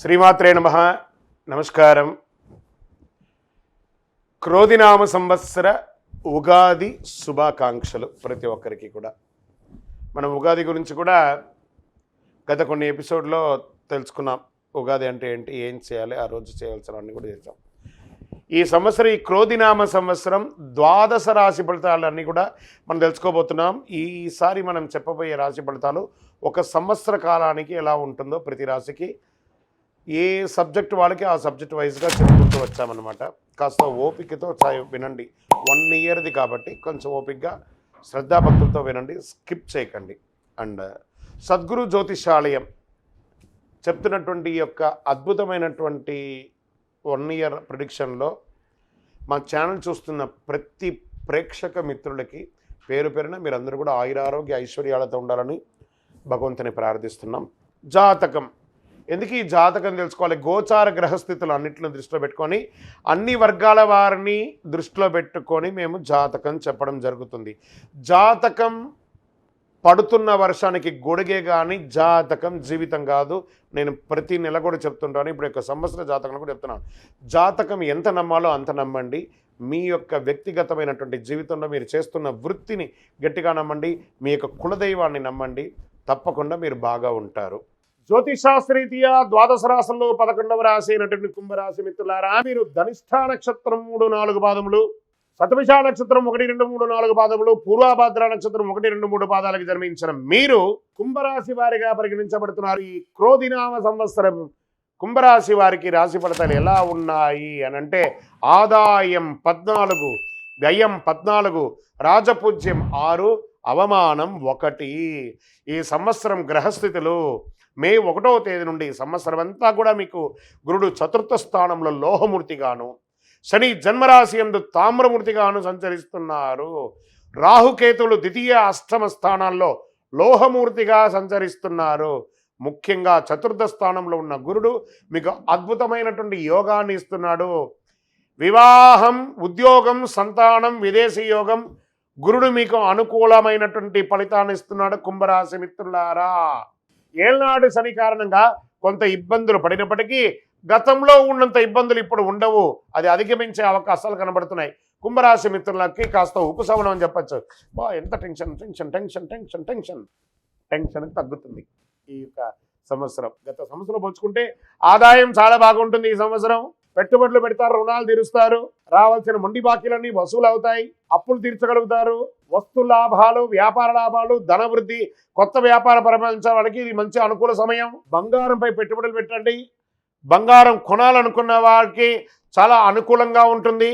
శ్రీమాత్రే నమః. నమస్కారం. క్రోధినామ సంవత్సర ఉగాది శుభాకాంక్షలు ప్రతి ఒక్కరికి కూడా. మనం ఉగాది గురించి కూడా గత కొన్ని ఎపిసోడ్లో తెలుసుకున్నాం. ఉగాది అంటే ఏంటి, ఏం చేయాలి, ఆ రోజు చేయాల్సినవన్నీ కూడా చేద్దాం. ఈ సంవత్సరం, ఈ క్రోధినామ సంవత్సరం ద్వాదశ రాశి ఫలితాలన్నీ కూడా మనం తెలుసుకోబోతున్నాం. ఈసారి మనం చెప్పబోయే రాశి ఫలితాలు ఒక సంవత్సర కాలానికి ఎలా ఉంటుందో ప్రతి రాశికి ఏ సబ్జెక్ట్ వాళ్ళకి ఆ సబ్జెక్ట్ వైజ్గా చెప్పుకుంటూ వచ్చామన్నమాట. కాస్త ఓపికతో వినండి. 1 ఇయర్ది కాబట్టి కొంచెం ఓపికగా శ్రద్ధాభక్తులతో వినండి, స్కిప్ చేయకండి. అండ్ సద్గురు జ్యోతిషాలయం చెప్తున్నటువంటి ఈ యొక్క అద్భుతమైనటువంటి 1 ఇయర్ ప్రిడిక్షన్లో మా ఛానల్ చూస్తున్న ప్రతి ప్రేక్షక మిత్రులకి పేరు పేరున మీరందరూ కూడా ఆయురారోగ్య ఐశ్వర్యాలతో ఉండాలని భగవంతుని ప్రార్థిస్తున్నాం. జాతకం ఎందుకు ఈ జాతకం తెలుసుకోవాలి? గోచార గ్రహస్థితులు అన్నింటిని దృష్టిలో పెట్టుకొని అన్ని వర్గాల వారిని దృష్టిలో పెట్టుకొని మేము జాతకం చెప్పడం జరుగుతుంది. జాతకం పడుతున్న వర్షానికి గొడుగే కానీ జాతకం జీవితం కాదు. నేను ప్రతి నెల కూడా చెప్తుంటాను. ఇప్పుడు యొక్క సంవత్సర జాతకం కూడా చెప్తున్నాను. జాతకం ఎంత నమ్మాలో అంత నమ్మండి. మీ యొక్క వ్యక్తిగతమైనటువంటి జీవితంలో మీరు చేస్తున్న వృత్తిని గట్టిగా నమ్మండి. మీ యొక్క కులదైవాన్ని నమ్మండి. తప్పకుండా మీరు బాగా ఉంటారు. జ్యోతిషాస్త్రరీత్యా ద్వాదశ రాశుల్లో 11వ రాశి అయినటువంటి కుంభరాశి మిత్రులారా, మీరు ధనిష్ఠా నక్షత్రం 3-4 పాదములు, శతభిష నక్షత్రం 1-2-3-4 పాదములు, పూర్వాభాద్ర నక్షత్రం 1-2-3 పాదాలకు జన్మించిన మీరు కుంభరాశి వారిగా పరిగణించబడుతున్నారు. ఈ క్రోధినామ సంవత్సరం కుంభరాశి వారికి రాశి ఫలితాలు ఎలా ఉన్నాయి అని అంటే, ఆదాయం 14, వ్యయం 14, రాజపూజ్యం 6, అవమానం 1. ఈ సంవత్సరం గ్రహస్థితులు మే 1వ తేదీ నుండి సంవత్సరం అంతా కూడా మీకు గురుడు చతుర్థ స్థానంలో లోహమూర్తిగాను, శని జన్మరాశి యందు తామ్రమూర్తిగాను సంచరిస్తున్నారు. రాహుకేతువులు ద్వితీయ అష్టమ స్థానాల్లో లోహమూర్తిగా సంచరిస్తున్నారు. ముఖ్యంగా చతుర్థ స్థానంలో ఉన్న గురుడు మీకు అద్భుతమైనటువంటి యోగాన్ని ఇస్తున్నాడు. వివాహం, ఉద్యోగం, సంతానం, విదేశీ యోగం, గురుడు మీకు అనుకూలమైనటువంటి ఫలితాన్ని ఇస్తున్నాడు. కుంభరాశి మిత్రులారా, ఏళ్నాడు శని కారణంగా కొంత ఇబ్బందులు పడినప్పటికీ గతంలో ఉన్నంత ఇబ్బందులు ఇప్పుడు ఉండవు. అది అధిగమించే అవకాశాలు కనబడుతున్నాయి. కుంభరాశి మిత్రులకి కాస్త ఉపశమనం అని చెప్పచ్చు. ఎంత tension tension tension tension tension tension తగ్గుతుంది ఈ యొక్క సంవత్సరం. గత సంవత్సరం పోల్చుకుంటే ఆదాయం చాలా బాగుంటుంది. ఈ సంవత్సరం పెట్టుబడులు పెడతారు, రుణాలు తీరుస్తారు, రావాల్సిన మొండి బాకీలన్నీ వసూలు అవుతాయి, అప్పులు తీర్చగలుగుతారు, వస్తు లాభాలు, వ్యాపార లాభాలు, ధనవృద్ధి, కొత్త వ్యాపార ప్రపంచానికి ఇది మంచి అనుకూల సమయం. బంగారంపై పెట్టుబడులు పెట్టండి. బంగారం కొనాలనుకున్న వారికి చాలా అనుకూలంగా ఉంటుంది.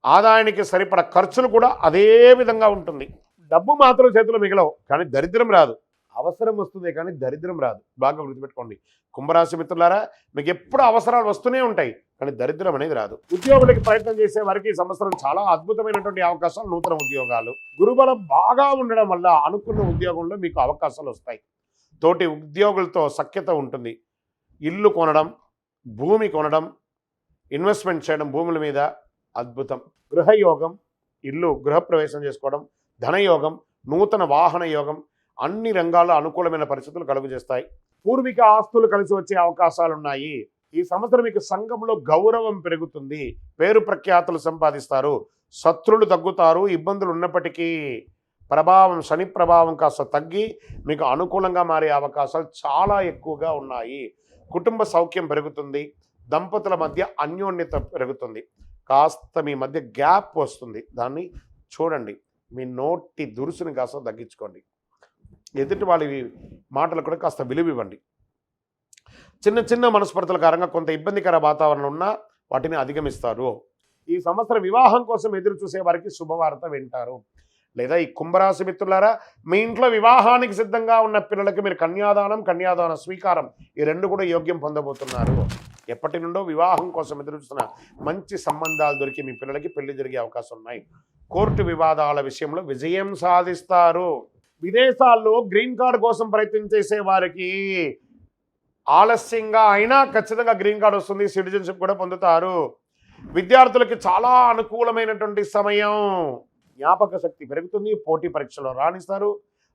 ఆదాయానికి సరిపడ ఖర్చులు కూడా అదే విధంగా ఉంటుంది. డబ్బు మాత్రం చేతిలో మిగలవు, కానీ దరిద్రం రాదు. అవసరం వస్తుంది కానీ దరిద్రం రాదు. బాగా గుర్తుపెట్టుకోండి కుంభరాశి మిత్రులారా, మీకు ఎప్పుడు అవసరాలు వస్తూనే ఉంటాయి కానీ దరిద్రం అనేది రాదు. ఉద్యోగులకి ప్రయత్నం చేసే వారికి ఈ సంవత్సరం చాలా అద్భుతమైనటువంటి అవకాశాలు, నూతన ఉద్యోగాలు, గురుబలం బాగా ఉండడం వల్ల అనుకున్న ఉద్యోగంలో మీకు అవకాశాలు వస్తాయి. తోటి ఉద్యోగులతో సఖ్యత ఉంటుంది. ఇల్లు కొనడం, భూమి కొనడం, ఇన్వెస్ట్మెంట్ చేయడం భూముల మీద అద్భుతం. గృహయోగం, ఇల్లు గృహప్రవేశం చేసుకోవడం, ధనయోగం, నూతన వాహన యోగం, అన్ని రంగాల్లో అనుకూలమైన పరిస్థితులు కలుగజేస్తాయి. పూర్వీక ఆస్తులు కలిసి వచ్చే అవకాశాలు ఉన్నాయి. ఈ సంవత్సరం మీకు సంఘంలో గౌరవం పెరుగుతుంది. పేరు ప్రఖ్యాతులు సంపాదిస్తారు. శత్రులు తగ్గుతారు. ఇబ్బందులు ఉన్నప్పటికీ శని ప్రభావం కాస్త తగ్గి మీకు అనుకూలంగా మారే అవకాశాలు చాలా ఎక్కువగా ఉన్నాయి. కుటుంబ సౌఖ్యం పెరుగుతుంది. దంపతుల మధ్య అన్యోన్యత పెరుగుతుంది. కాస్త మీ మధ్య గ్యాప్ వస్తుంది, దాన్ని చూడండి. మీ నోటి దురుసుని కాస్త తగ్గించుకోండి. ఎదుటి వాళ్ళ మాటలు కూడా కాస్త విలువివ్వండి. చిన్న చిన్న మనస్పర్ధల కారణంగా కొంత ఇబ్బందికర వాతావరణం ఉన్నా వాటిని అధిగమిస్తారు. ఈ సంవత్సరం వివాహం కోసం ఎదురు చూసే వారికి శుభవార్త వింటారు. లేదా ఈ కుంభరాశి మిత్రులారా, మీ ఇంట్లో వివాహానికి సిద్ధంగా ఉన్న పిల్లలకి మీరు కన్యాదాన స్వీకారం, ఈ 2 కూడా యోగ్యం పొందబోతున్నారు. ఎప్పటి నుండో వివాహం కోసం ఎదురు చూస్తున్న మంచి సంబంధాలు దొరికి మీ పిల్లలకి పెళ్లి జరిగే అవకాశం ఉన్నాయి. కోర్టు వివాదాల విషయంలో విజయం సాధిస్తారు. విదేశాల్లో గ్రీన్ కార్డు కోసం ప్రయత్నం చేసే వారికి ఆలస్యంగా అయినా ఖచ్చితంగా గ్రీన్ కార్డు వస్తుంది. సిటిజన్షిప్ కూడా పొందుతారు. విద్యార్థులకి చాలా అనుకూలమైనటువంటి సమయం. జ్ఞాపక శక్తి పెరుగుతుంది. పోటీ పరీక్షలో రాణిస్తారు.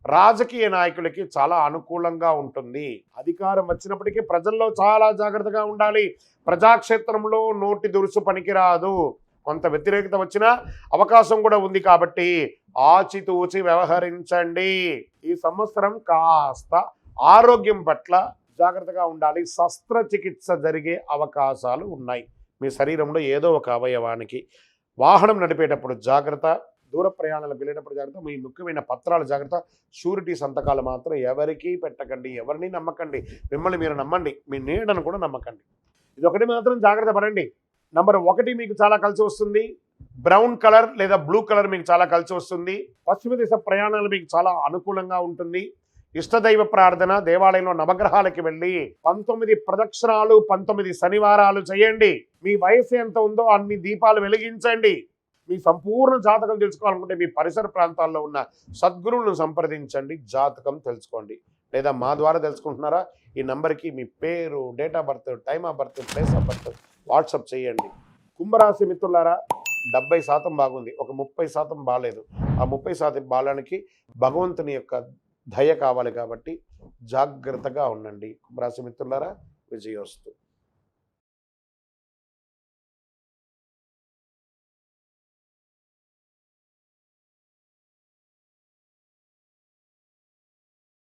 రాజకీయ నాయకులకి చాలా అనుకూలంగా ఉంటుంది. అధికారం వచ్చినప్పటికీ ప్రజల్లో చాలా జాగ్రత్తగా ఉండాలి. ప్రజాక్షేత్రంలో నోటి దురుసు పనికిరాదు. కొంత వ్యతిరేకత వచ్చినా అవకాశం కూడా ఉంది కాబట్టి ఆచితూచి వ్యవహరించండి. ఈ సంవత్సరం కాస్త ఆరోగ్యం పట్ల జాగ్రత్తగా ఉండాలి. శస్త్రచికిత్స జరిగే అవకాశాలు ఉన్నాయి. మీ శరీరంలో ఏదో ఒక అవయవానికి. వాహనం నడిపేటప్పుడు జాగ్రత్త. దూర ప్రయాణాలకు వెళ్ళేటప్పుడు జాగ్రత్త. మీ ముఖ్యమైన పత్రాలు జాగ్రత్త. షూరిటీ సంతకాలు మాత్రం ఎవరికీ పెట్టకండి. ఎవరిని నమ్మకండి. మిమ్మల్ని మీరు నమ్మండి. మీ నీడను కూడా నమ్మకండి. ఇది ఒకటి మాత్రం జాగ్రత్త పడండి. నంబర్ 1 మీకు చాలా కలిసి వస్తుంది. బ్రౌన్ కలర్ లేదా బ్లూ కలర్ మీకు చాలా కలిసి వస్తుంది. పశ్చిమ దిశ ప్రయాణాలు మీకు చాలా అనుకూలంగా ఉంటుంది. ఇష్టదైవ ప్రార్థన, దేవాలయంలో నవగ్రహాలకి వెళ్ళి 19 ప్రదక్షిణాలు 19 శనివారాలు చేయండి. మీ వయసు ఎంత ఉందో అన్ని దీపాలు వెలిగించండి. మీ సంపూర్ణ జాతకం తెలుసుకోవాలనుకుంటే మీ పరిసర ప్రాంతాల్లో ఉన్న సద్గురువులను సంప్రదించండి. జాతకం తెలుసుకోండి. లేదా మా ద్వారా తెలుసుకుంటున్నారా? ఈ నంబర్కి మీ పేరు, date of birth, time of birth, place of birth WhatsApp చేయండి. కుంభరాశి మిత్రులారా, 70% బాగుంది. ఒక 30% బాగాలేదు. ఆ 30% బాలానికి భగవంతుని యొక్క దయ కావాలి కాబట్టి జాగ్రత్తగా ఉండండి. కుంభరాశి మిత్రులారా, విజయోస్తు.